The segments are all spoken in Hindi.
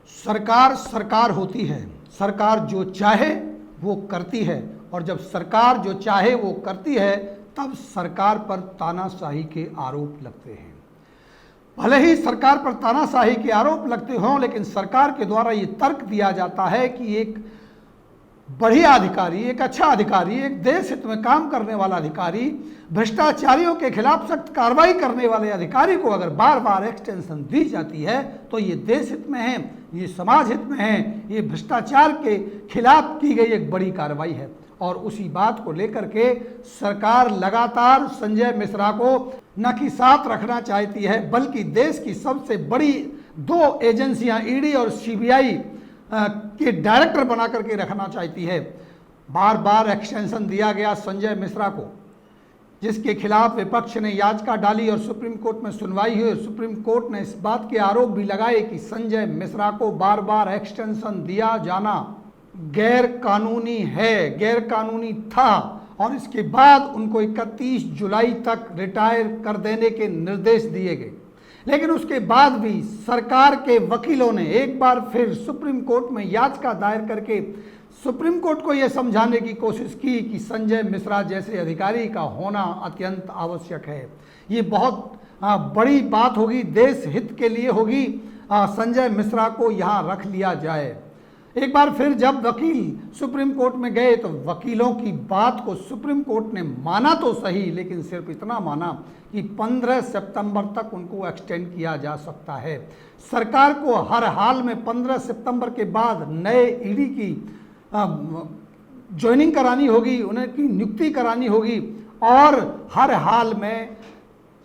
सरकार सरकार होती है, सरकार जो चाहे वो करती है, और जब सरकार जो चाहे वो करती है तब सरकार पर तानाशाही के आरोप लगते हैं। भले ही सरकार पर तानाशाही के आरोप लगते हों, लेकिन सरकार के द्वारा ये तर्क दिया जाता है कि एक बढ़िया अधिकारी, एक अच्छा अधिकारी, एक देश हित में काम करने वाला अधिकारी, भ्रष्टाचारियों के खिलाफ सख्त कार्रवाई करने वाले अधिकारी को अगर बार बार एक्सटेंशन दी जाती है तो ये देश हित में है, ये समाज हित में है, ये भ्रष्टाचार के खिलाफ की गई एक बड़ी कार्रवाई है। और उसी बात को लेकर के सरकार लगातार संजय मिश्रा को न कि साथ रखना चाहती है, बल्कि देश की सबसे बड़ी दो एजेंसियां ईडी और सीबीआई के डायरेक्टर बना करके रखना चाहती है। बार बार एक्सटेंशन दिया गया संजय मिश्रा को, जिसके खिलाफ विपक्ष ने याचिका डाली और सुप्रीम कोर्ट में सुनवाई हुई। सुप्रीम कोर्ट ने इस बात के आरोप भी लगाए कि संजय मिश्रा को बार बार एक्सटेंशन दिया जाना गैर कानूनी है, गैर कानूनी था, और इसके बाद उनको 31 जुलाई तक रिटायर कर देने के निर्देश दिए गए। लेकिन उसके बाद भी सरकार के वकीलों ने एक बार फिर सुप्रीम कोर्ट में याचिका दायर करके सुप्रीम कोर्ट को यह समझाने की कोशिश की कि संजय मिश्रा जैसे अधिकारी का होना अत्यंत आवश्यक है। ये बहुत बड़ी बात होगी, देश हित के लिए होगी, संजय मिश्रा को यहाँ रख लिया जाए। एक बार फिर जब वकील सुप्रीम कोर्ट में गए तो वकीलों की बात को सुप्रीम कोर्ट ने माना तो सही, लेकिन सिर्फ इतना माना कि 15 सितंबर तक उनको एक्सटेंड किया जा सकता है। सरकार को हर हाल में 15 सितंबर के बाद नए ईडी की ज्वाइनिंग करानी होगी, उनकी नियुक्ति करानी होगी, और हर हाल में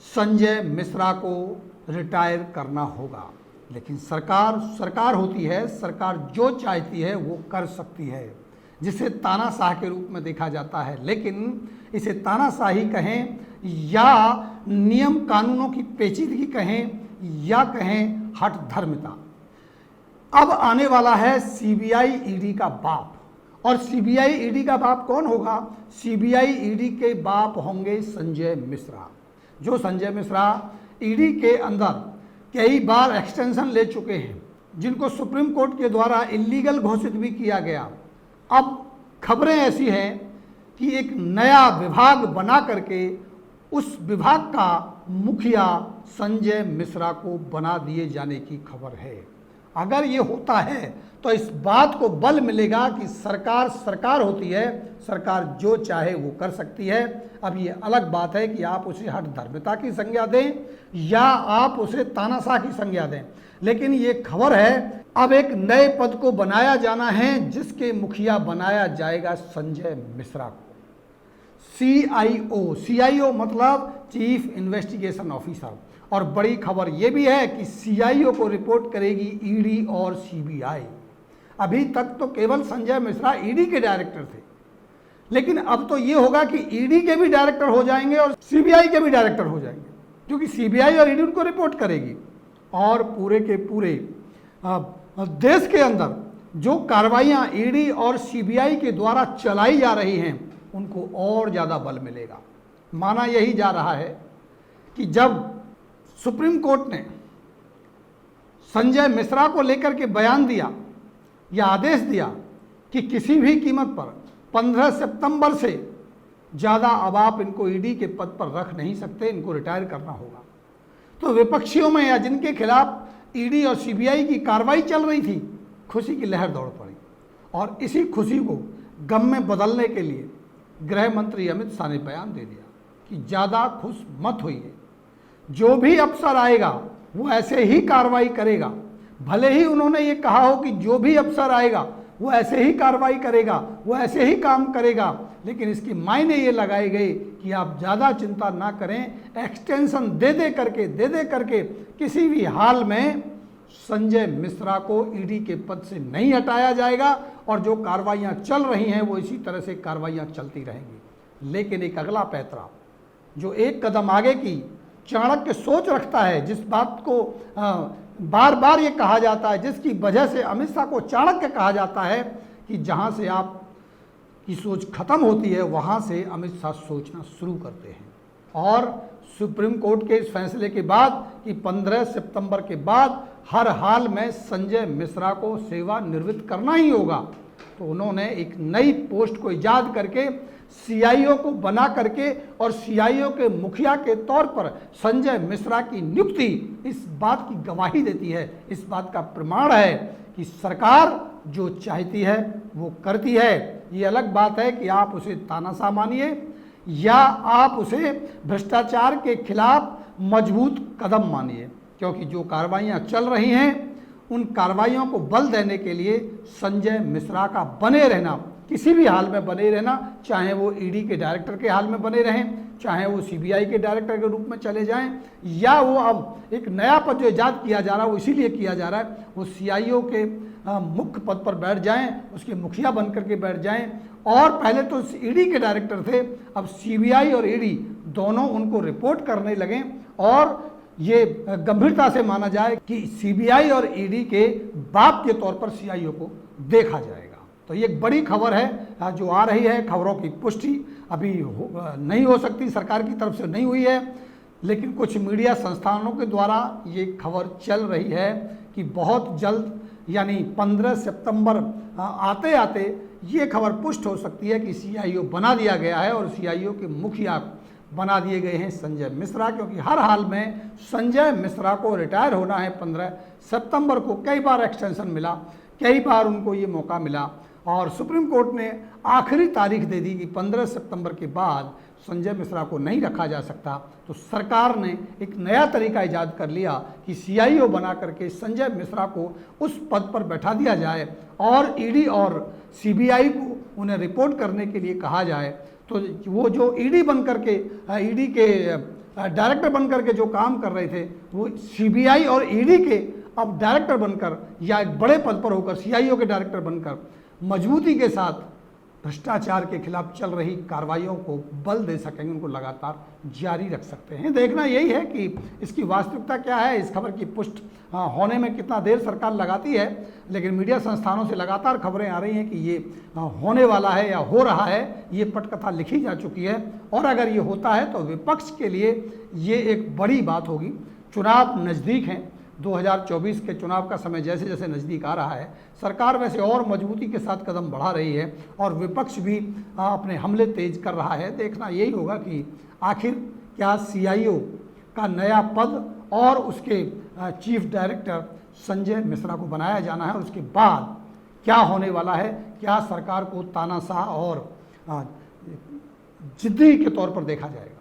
संजय मिश्रा को रिटायर करना होगा। लेकिन सरकार सरकार होती है, सरकार जो चाहती है वो कर सकती है, जिसे तानाशाह के रूप में देखा जाता है। लेकिन इसे तानाशाही कहें या नियम कानूनों की पेचीदगी कहें या कहें हठ धर्मिता, अब आने वाला है सीबीआई ईडी का बाप। और सीबीआई ईडी का बाप कौन होगा? सीबीआई ईडी के बाप होंगे संजय मिश्रा। जो संजय मिश्रा ईडी के अंदर कई बार एक्सटेंशन ले चुके हैं, जिनको सुप्रीम कोर्ट के द्वारा इलीगल घोषित भी किया गया। अब खबरें ऐसी हैं कि एक नया विभाग बना करके उस विभाग का मुखिया संजय मिश्रा को बना दिए जाने की खबर है। अगर ये होता है तो इस बात को बल मिलेगा कि सरकार सरकार होती है, सरकार जो चाहे वो कर सकती है। अब ये अलग बात है कि आप उसे हठ धर्मिता की संज्ञा दें या आप उसे तानाशाह की संज्ञा दें, लेकिन ये खबर है अब एक नए पद को बनाया जाना है, जिसके मुखिया बनाया जाएगा संजय मिश्रा को। CIO मतलब चीफ इन्वेस्टिगेशन ऑफिसर। और बड़ी खबर यह भी है कि CIO को रिपोर्ट करेगी ईडी और सीबीआई। अभी तक तो केवल संजय मिश्रा ईडी के डायरेक्टर थे, लेकिन अब तो ये होगा कि ईडी के भी डायरेक्टर हो जाएंगे और सीबीआई के भी डायरेक्टर हो जाएंगे, क्योंकि सीबीआई और ईडी उनको रिपोर्ट करेगी। और पूरे के पूरे देश के अंदर जो कार्रवाइयाँ ईडी और सीबीआई के द्वारा चलाई जा रही हैं, उनको और ज़्यादा बल मिलेगा। माना यही जा रहा है कि जब सुप्रीम कोर्ट ने संजय मिश्रा को लेकर के बयान दिया या आदेश दिया कि किसी भी कीमत पर 15 सितंबर से ज़्यादा अब आप इनको ईडी के पद पर रख नहीं सकते, इनको रिटायर करना होगा, तो विपक्षियों में या जिनके खिलाफ ईडी और सीबीआई की कार्रवाई चल रही थी, खुशी की लहर दौड़ पड़ी। और इसी खुशी को गम में बदलने के लिए गृह मंत्री अमित शाह ने बयान दे दिया कि ज़्यादा खुश मत होइए, जो भी अफसर आएगा वो ऐसे ही कार्रवाई करेगा। भले ही उन्होंने ये कहा हो कि जो भी अफसर आएगा वो ऐसे ही कार्रवाई करेगा, वो ऐसे ही काम करेगा, लेकिन इसके मायने ये लगाए गए कि आप ज़्यादा चिंता ना करें, एक्सटेंशन दे दे करके किसी भी हाल में संजय मिश्रा को ईडी के पद से नहीं हटाया जाएगा, और जो कार्रवाइयाँ चल रही हैं वो इसी तरह से कार्रवाइयाँ चलती रहेंगी। लेकिन एक अगला पैतरा जो एक कदम आगे की चाणक्य सोच रखता है, जिस बात को बार बार ये कहा जाता है, जिसकी वजह से अमित शाह को चाणक्य कहा जाता है कि जहाँ से आप की सोच खत्म होती है वहाँ से अमित शाह सोचना शुरू करते हैं। और सुप्रीम कोर्ट के इस फैसले के बाद कि 15 सितंबर के बाद हर हाल में संजय मिश्रा को सेवानिवृत्त करना ही होगा। तो उन्होंने एक नई पोस्ट को इजाद करके सीआईओ को बना करके और सीआईओ के मुखिया के तौर पर संजय मिश्रा की नियुक्ति इस बात की गवाही देती है, इस बात का प्रमाण है कि सरकार जो चाहती है वो करती है। ये अलग बात है कि आप उसे तानाशाह मानिए या आप उसे भ्रष्टाचार के खिलाफ मजबूत कदम मानिए, क्योंकि जो कार्रवाइयाँ चल रही हैं उन कार्रवाइयों को बल देने के लिए संजय मिश्रा का बने रहना, किसी भी हाल में बने रहना, चाहे वो ईडी के डायरेक्टर के हाल में बने रहें, चाहे वो सीबीआई के डायरेक्टर के रूप में चले जाएं, या वो अब एक नया पद जो इजाद किया जा रहा है वो इसीलिए किया जा रहा है वो सीआईओ के मुख्य पद पर बैठ जाएं, उसके मुखिया बन करके बैठ जाएं। और पहले तो ईडी के डायरेक्टर थे, अब सीबीआई और ईडी दोनों उनको रिपोर्ट करने लगें और ये गंभीरता से माना जाए कि सीबीआई और ईडी के बाप के तौर पर सीआईओ को देखा जाएगा। तो ये एक बड़ी खबर है जो आ रही है। खबरों की पुष्टि अभी नहीं हो सकती, सरकार की तरफ से नहीं हुई है, लेकिन कुछ मीडिया संस्थानों के द्वारा ये खबर चल रही है कि बहुत जल्द यानी 15 सितंबर आते आते ये खबर पुष्ट हो सकती है कि सीआईओ बना दिया गया है और सीआईओ के मुखिया बना दिए गए हैं संजय मिश्रा, क्योंकि हर हाल में संजय मिश्रा को रिटायर होना है 15 सितंबर को। कई बार एक्सटेंशन मिला, कई बार उनको ये मौका मिला और सुप्रीम कोर्ट ने आखिरी तारीख दे दी कि 15 सितंबर के बाद संजय मिश्रा को नहीं रखा जा सकता। तो सरकार ने एक नया तरीका ईजाद कर लिया कि सीआईओ बना करके संजय मिश्रा को उस पद पर बैठा दिया जाए और ईडी और सीबीआई को उन्हें रिपोर्ट करने के लिए कहा जाए। तो वो जो ईडी बन करके ईडी के डायरेक्टर बन करके जो काम कर रहे थे वो सीबीआई और ईडी के अब डायरेक्टर बनकर या एक बड़े पद पर होकर सीआईओ के डायरेक्टर बनकर मजबूती के साथ भ्रष्टाचार के खिलाफ चल रही कार्रवाइयों को बल दे सकेंगे, उनको लगातार जारी रख सकते हैं। देखना यही है कि इसकी वास्तविकता क्या है, इस खबर की पुष्ट होने में कितना देर सरकार लगाती है, लेकिन मीडिया संस्थानों से लगातार खबरें आ रही हैं कि ये होने वाला है या हो रहा है, ये पटकथा लिखी जा चुकी है। और अगर ये होता है तो विपक्ष के लिए ये एक बड़ी बात होगी। चुनाव नज़दीक हैं, 2024 के चुनाव का समय जैसे जैसे नज़दीक आ रहा है, सरकार वैसे और मजबूती के साथ कदम बढ़ा रही है और विपक्ष भी अपने हमले तेज कर रहा है। देखना यही होगा कि आखिर क्या सीआईओ का नया पद और उसके चीफ डायरेक्टर संजय मिश्रा को बनाया जाना है और उसके बाद क्या होने वाला है, क्या सरकार को तानाशाह और जिद्दी के तौर पर देखा जाएगा।